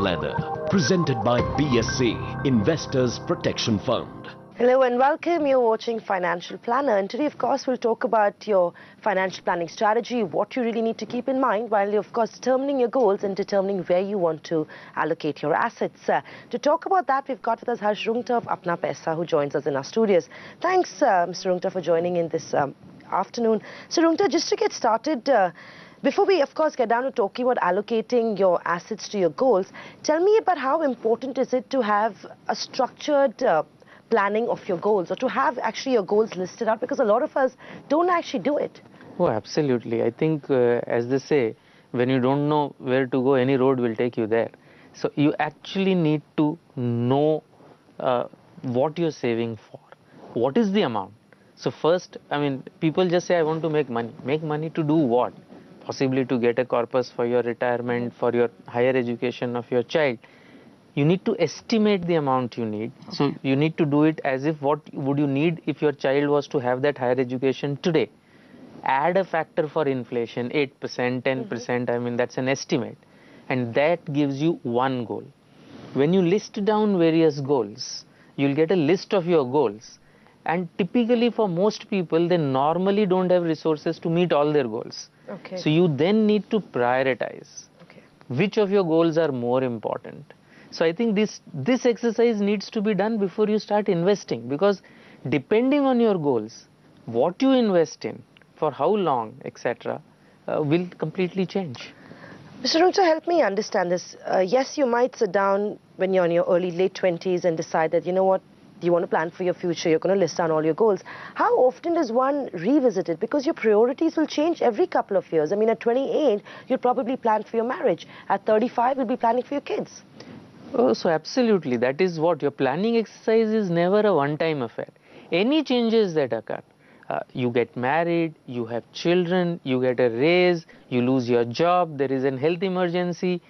Planner, presented by BSC, Investors Protection Fund. Hello and welcome. You're watching Financial Planner, and today of course we'll talk about your financial planning strategy, what you really need to keep in mind while you're of course determining your goals and determining where you want to allocate your assets. To talk about that, we've got with us Harsh Roongta of Apna Paisa, who joins us in our studios. Thanks Mr. Roongta for joining in this afternoon. So Roongta, just to get started, before we of course get down to talking about allocating your assets to your goals, tell me about how important is it to have a structured planning of your goals, or to have actually your goals listed out, because a lot of us don't actually do it. Oh, absolutely. I think as they say, when you don't know where to go, any road will take you there. So you actually need to know what you're saving for. What is the amount? So first, I mean, people just say, I want to make money. Make money to do what? Possibly to get a corpus for your retirement, for your higher education of your child. You need to estimate the amount you need. Okay. So you need to do it as if what would you need if your child was to have that higher education today. Add a factor for inflation, 8%, 10%, I mean that's an estimate. And that gives you one goal. When you list down various goals, you'll get a list of your goals. And typically for most people, they normally don't have resources to meet all their goals. Okay. So you then need to prioritize. Okay. Which of your goals are more important. So I think this exercise needs to be done before you start investing, because depending on your goals, what you invest in, for how long, etc., will completely change. Mr. Roongta, help me understand this. Yes, you might sit down when you're in your late 20s and decide that, you know what, you want to plan for your future, you're going to list down all your goals. How often does one revisit it? Because your priorities will change every couple of years. I mean, at 28, you'll probably plan for your marriage. At 35, you'll be planning for your kids. Oh, so absolutely. That is what your planning exercise is, never a one-time affair. Any changes that occur, you get married, you have children, you get a raise, you lose your job, there is a health emergency,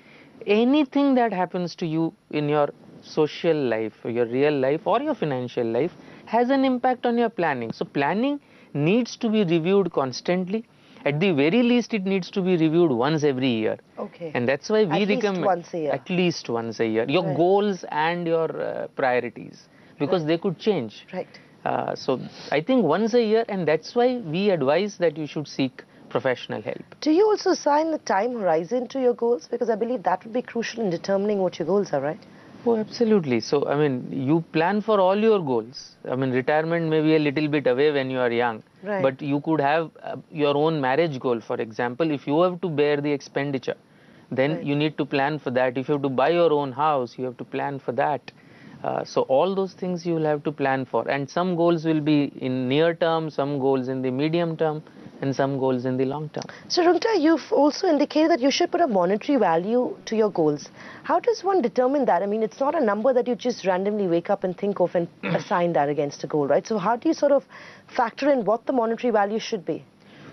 anything that happens to you in your social life, or your real life, or your financial life has an impact on your planning. So planning needs to be reviewed constantly. At the very least, it needs to be reviewed once every year. Okay. And that's why we recommend once a year. At least once a year. Your goals and your priorities, because they could change. Right. So I think once a year, and that's why we advise that you should seek professional help. Do you also assign the time horizon to your goals? Because I believe that would be crucial in determining what your goals are, right? Oh, absolutely. So, I mean, you plan for all your goals. I mean, retirement may be a little bit away when you are young, right, but you could have your own marriage goal, for example. If you have to bear the expenditure, then right, you need to plan for that. If you have to buy your own house, you have to plan for that. So all those things you will have to plan for. And some goals will be in near term, some goals in the medium term, and some goals in the long term. So Roongta, you've also indicated that you should put a monetary value to your goals. How does one determine that? I mean, it's not a number that you just randomly wake up and think of and assign that against a goal, right? So how do you sort of factor in what the monetary value should be?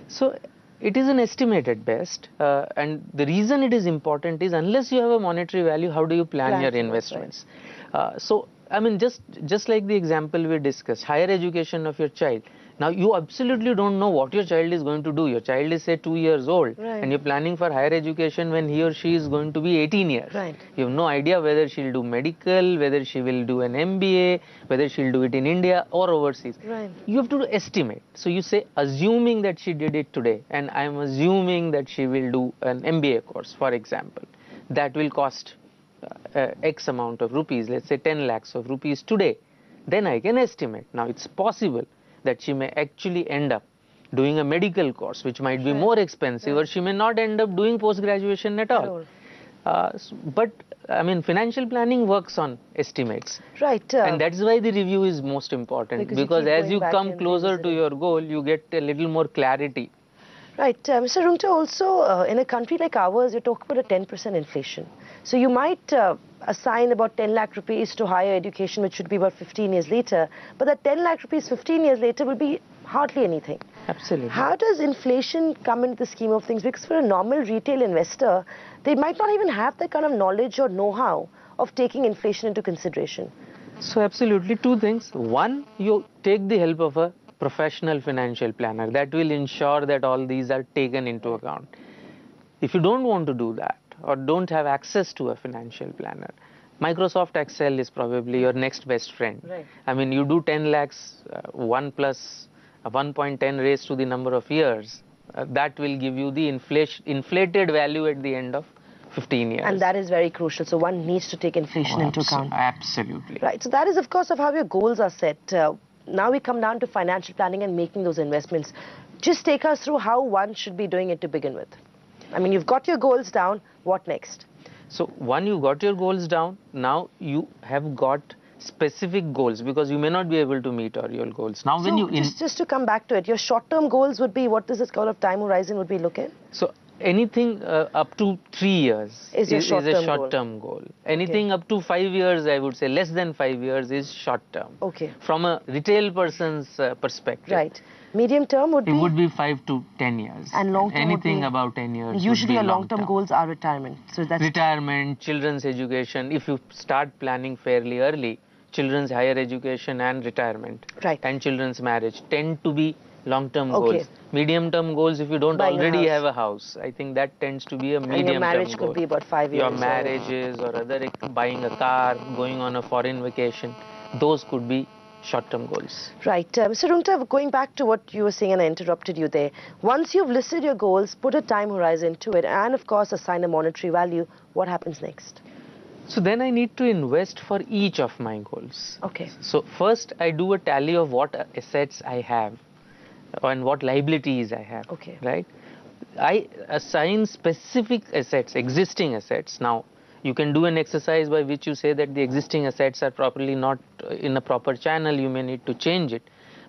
So it is an estimate at best, and the reason it is important is, unless you have a monetary value, how do you plan your investments? Right. So I mean, just like the example we discussed, higher education of your child. Now, you absolutely don't know what your child is going to do. Your child is, say, 2 years old, right, and you're planning for higher education when he or she is going to be 18 years. Right. You have no idea whether she'll do medical, whether she will do an MBA, whether she'll do it in India or overseas. Right. You have to estimate. So you say, assuming that she did it today, and I'm assuming that she will do an MBA course, for example, that will cost X amount of rupees, let's say 10 lakhs of rupees today. Then I can estimate. Now, it's possible that she may actually end up doing a medical course, which might be more expensive, or she may not end up doing post-graduation at all. But, I mean, financial planning works on estimates. Right. And that's why the review is most important, because as you come closer to your goal, you get a little more clarity. Right. Mr. Roongta, also in a country like ours, you're talking about a 10% inflation. So you might assign about 10 lakh rupees to higher education, which should be about 15 years later. But that 10 lakh rupees 15 years later will be hardly anything. Absolutely. How does inflation come into the scheme of things? Because for a normal retail investor, they might not even have that kind of knowledge or know-how of taking inflation into consideration. So absolutely, two things. One, you take the help of a professional financial planner that will ensure that all these are taken into account. If you don't want to do that, or don't have access to a financial planner, Microsoft Excel is probably your next best friend. Right. I mean, you do 10 lakhs, 1 plus 1.10 raised to the number of years, that will give you the inflated value at the end of 15 years. And that is very crucial. So one needs to take inflation into account. Absolutely. Right. So that is, of course, of how your goals are set. Now we come down to financial planning and making those investments. Just take us through how one should be doing it to begin with. I mean, you've got your goals down. What next? So one, you got your goals down. Now you have got specific goals, because you may not be able to meet all your goals. Now, when So just to come back to it, your short-term goals would be, what does this call of time horizon would we look at? So anything up to 3 years Is a short-term goal. Anything up to 5 years, I would say less than 5 years is short-term. Okay. From a retail person's perspective. Right. Medium term would be? It would be 5 to 10 years. And long term would be? Anything about 10 years. Usually your long-term goals are retirement. So that's retirement, children's education. If you start planning fairly early, children's higher education and retirement. Right. And children's marriage tend to be long-term Okay. goals. Medium-term goals, if you don't Buying a already house. have a house, I think that tends to be a medium-term goal. And your marriage could be about 5 years. Your marriages or other, buying a car, going on a foreign vacation, those could be short-term goals. Right. Mr. Roongta, going back to what you were saying, and I interrupted you there. Once you've listed your goals, put a time horizon to it, and of course assign a monetary value, what happens next? So then I need to invest for each of my goals. Okay. So first I do a tally of what assets I have and what liabilities I have. Okay. Right? I assign specific assets, existing assets. Now, you can do an exercise by which you say that the existing assets are properly not in a proper channel, you may need to change it.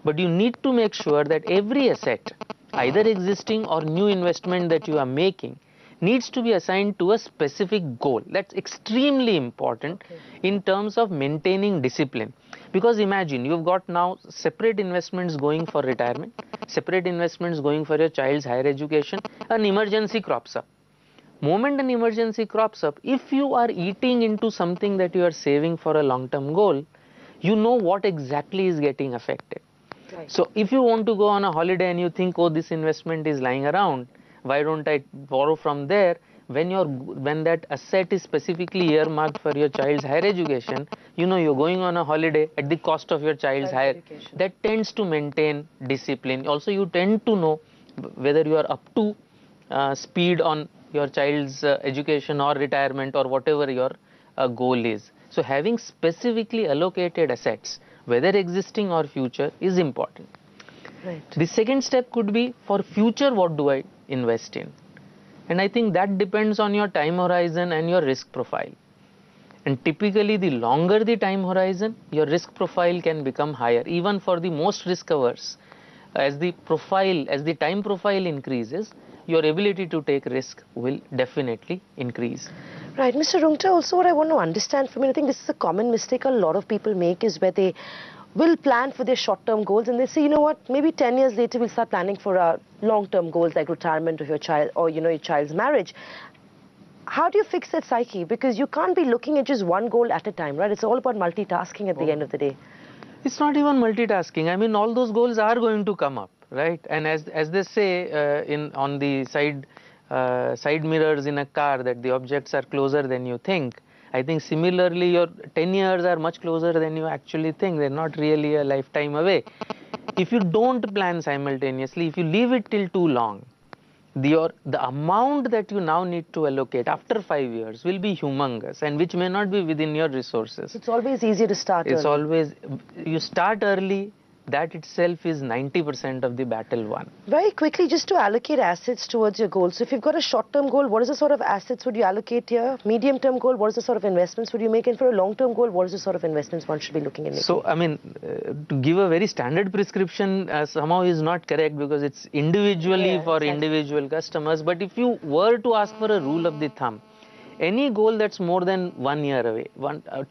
But you need to make sure that every asset, either existing or new investment that you are making, needs to be assigned to a specific goal. That's extremely important in terms of maintaining discipline. Because imagine, you've got now separate investments going for retirement, separate investments going for your child's higher education, an emergency crops up. Moment an emergency crops up, if you are eating into something that you are saving for a long-term goal, you know what exactly is getting affected. Right. So if you want to go on a holiday and you think, oh, this investment is lying around, why don't I borrow from there? When that asset is specifically earmarked for your child's higher education, you know you're going on a holiday at the cost of your child's higher education. That tends to maintain discipline. Also, you tend to know whether you are up to speed on your child's education or retirement or whatever your goal is. So having specifically allocated assets, whether existing or future, is important. Right. The second step could be, for future, what do I invest in? And I think that depends on your time horizon and your risk profile. And typically, the longer the time horizon, your risk profile can become higher, even for the most risk averse. As the time profile increases, your ability to take risk will definitely increase. Right. Mr. Roongta, also what I want to understand from you, I think this is a common mistake a lot of people make, is where they will plan for their short-term goals and they say, you know what, maybe 10 years later we'll start planning for our long-term goals like retirement of your child or, you know, your child's marriage. How do you fix that psyche? Because you can't be looking at just one goal at a time, right? It's all about multitasking at the end of the day. It's not even multitasking. I mean, all those goals are going to come up, right? And as they say on the side mirrors in a car, that the objects are closer than you think. I think similarly, your 10 years are much closer than you actually think. They're not really a lifetime away. If you don't plan simultaneously, if you leave it till too long, the amount that you now need to allocate after 5 years will be humongous, and which may not be within your resources. It's always easier to start early. It's always, you start early, that itself is 90% of the battle won. Very quickly, just to allocate assets towards your goals. So if you've got a short-term goal, what is the sort of assets would you allocate here? Medium-term goal, what is the sort of investments would you make? And for a long-term goal, what is the sort of investments one should be looking at making? So, I mean, to give a very standard prescription somehow is not correct, because it's individually for individual customers. But if you were to ask for a rule of the thumb, any goal that's more than 1 year away,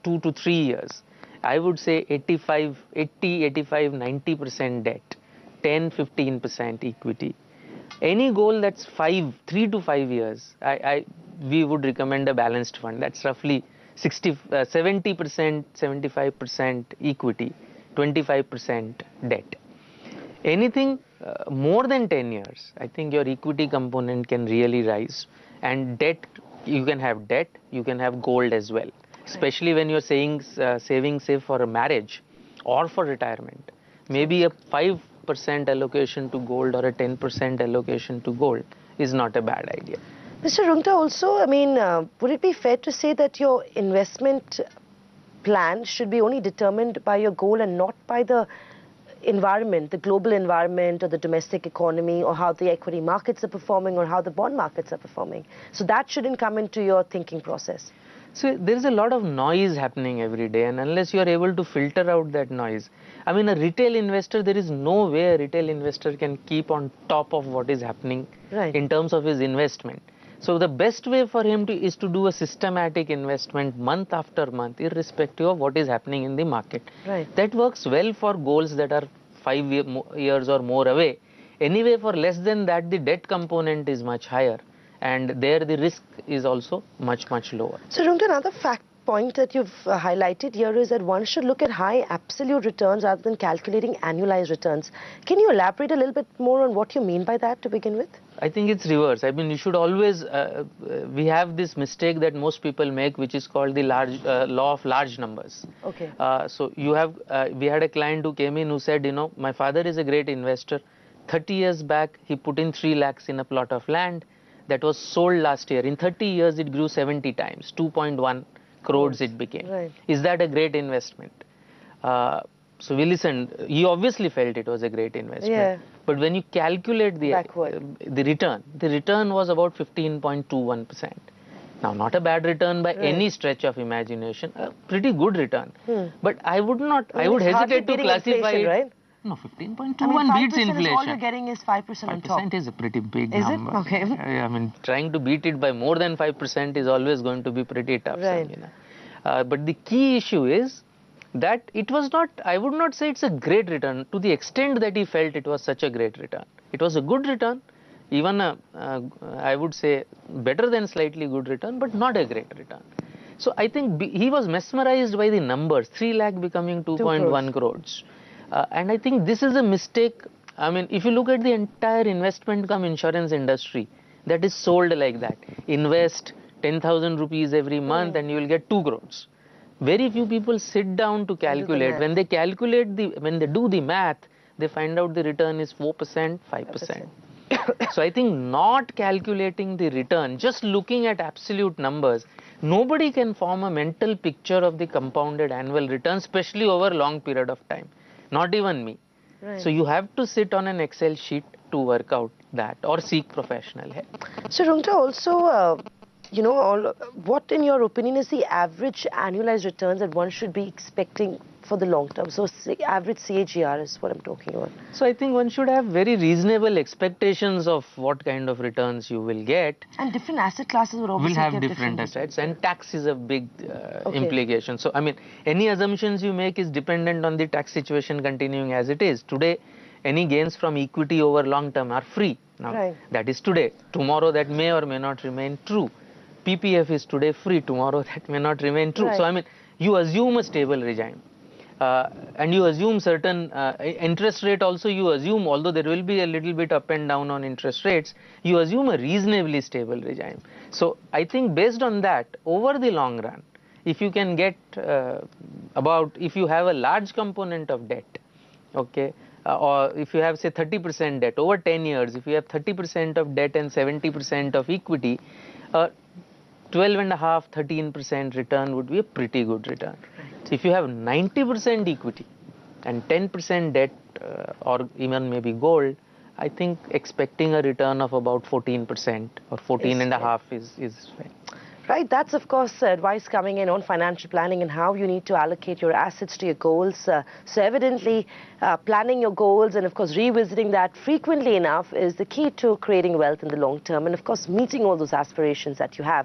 2 to 3 years, I would say 85, 90% debt, 10-15% equity. Any goal that's 3 to 5 years, we would recommend a balanced fund. That's roughly 70%, 75% equity, 25% debt. Anything more than 10 years, I think your equity component can really rise, and debt You can have debt, you can have gold as well. Especially when you're saving, say, for a marriage or for retirement. Maybe a 5% allocation to gold or a 10% allocation to gold is not a bad idea. Mr. Roongta, also, I mean, would it be fair to say that your investment plan should be only determined by your goal and not by the environment, the global environment or the domestic economy, or how the equity markets are performing or how the bond markets are performing? So that shouldn't come into your thinking process. So there's a lot of noise happening every day, and unless you are able to filter out that noise, I mean, a retail investor, there is no way a retail investor can keep on top of what is happening in terms of his investment. So the best way for him is to do a systematic investment month after month, irrespective of what is happening in the market. That works well for goals that are 5 years or more away. Anyway, for less than that, the debt component is much higher, and there the risk is also much, much lower. So, Roongta, another point that you've highlighted here is that one should look at high absolute returns rather than calculating annualized returns. Can you elaborate a little bit more on what you mean by that to begin with? I think it's reverse. I mean, you should always, we have this mistake that most people make, which is called the law of large numbers. Okay. So you have, we had a client who came in who said, you know, my father is a great investor. 30 years back, he put in 3 lakhs in a plot of land that was sold last year. In 30 years, it grew 70 times, 2.1 crores it became. Is that a great investment? So we listened. He obviously felt it was a great investment. But when you calculate the return was about 15.21%. Now, not a bad return by any stretch of imagination. A pretty good return. But I would not. I would hesitate to classify it. Right? No, 15.21 beats inflation. All you're getting is 5% on top. 5% is a pretty big is number. It? Okay. I mean, trying to beat it by more than 5% is always going to be pretty tough. Right. But the key issue is that it was not, I would not say it's a great return to the extent that he felt it was such a great return. It was a good return, even I would say better than slightly good return, but not a great return. So I think he was mesmerized by the numbers, 3 lakh becoming 2.1 crores. And I think this is a mistake. I mean, if you look at the entire investment cum insurance industry, that is sold like that. Invest 10,000 rupees every month and you will get 2 crores. Very few people sit down to calculate. When they calculate when they do the math, they find out the return is 4%, 5%. So I think not calculating the return, just looking at absolute numbers, nobody can form a mental picture of the compounded annual return, especially over a long period of time. Not even me. So you have to sit on an Excel sheet to work out that or seek professional help. So Roongta, also, you know, what in your opinion is the average annualized returns that one should be expecting for the long term? So average CAGR is what I'm talking about. So I think one should have very reasonable expectations of what kind of returns you will get. And different asset classes will obviously have different assets, and tax is a big implication. So I mean, any assumptions you make is dependent on the tax situation continuing as it is. Today, any gains from equity over long term are free. Now, that is today. Tomorrow that may or may not remain true. PPF is today free. Tomorrow that may not remain true. So I mean, you assume a stable regime. And you assume certain interest rate also you assume, although there will be a little bit up and down on interest rates, you assume a reasonably stable regime. So I think based on that, over the long run, if you can get if you have a large component of debt, okay, or if you have say 30% debt over 10 years, if you have 30% of debt and 70% of equity, 12.5–13% return would be a pretty good return. If you have 90% equity and 10% debt or even maybe gold, I think expecting a return of about 14% or 14.5% is fair. Right, that's of course advice coming in on financial planning and how you need to allocate your assets to your goals. So evidently planning your goals and of course revisiting that frequently enough is the key to creating wealth in the long term and of course meeting all those aspirations that you have.